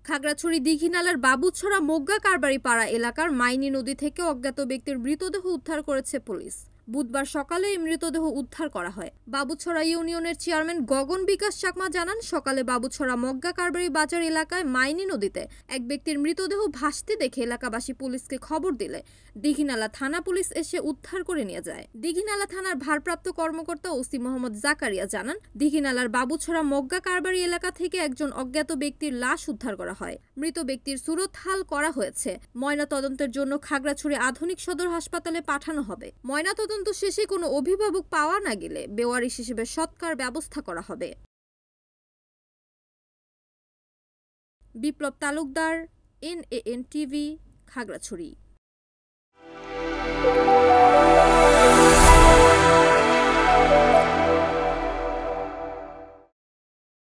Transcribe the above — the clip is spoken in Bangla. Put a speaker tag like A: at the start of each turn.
A: খাগড়াছড়ি দীঘিনালার বাবুছড়া মোগ্গা কারবারি পাড়া এলাকার মাইনী নদী থেকে অজ্ঞাত ব্যক্তির মৃতদেহ উদ্ধার করেছে পুলিশ। বুধবার সকালে এই মৃতদেহ উদ্ধার করা হয়। বাবুছড়া ইউনিয়নের চেয়ারম্যান গগন বিকাশ চাকমা জানান, সকালে বাবুছড়া মোগ্গা কারবারি বাজার এলাকায় মাইনী নদীতে এক ব্যক্তির মৃতদেহ ভাসতে দেখে এলাকাবাসী পুলিশকে খবর দিলে দীঘিনালা থানা পুলিশ এসে উদ্ধার করে নিয়ে যায়। দীঘিনালা থানার ভারপ্রাপ্ত কর্মকর্তা ওসি মোহাম্মদ জাকারিয়া জানান, দীঘিনালার বাবুছড়া মোগ্গা কারবারি এলাকা থেকে একজন অজ্ঞাত ব্যক্তির লাশ উদ্ধার করা হয়। মৃত ব্যক্তির সুরতহাল করা হয়েছে। ময়নাতদন্তের জন্য খাগড়াছড়ি আধুনিক সদর হাসপাতালে পাঠানো হবে। ময়নাতদন্ত শেষে কোনো অভিভাবক পাওয়া না গেলে বেওয়ারিশ হিসেবে সৎকার ব্যবস্থা করা হবে। বিপ্লব তালুকদার, NAN টিভি, খাগড়াছড়ি।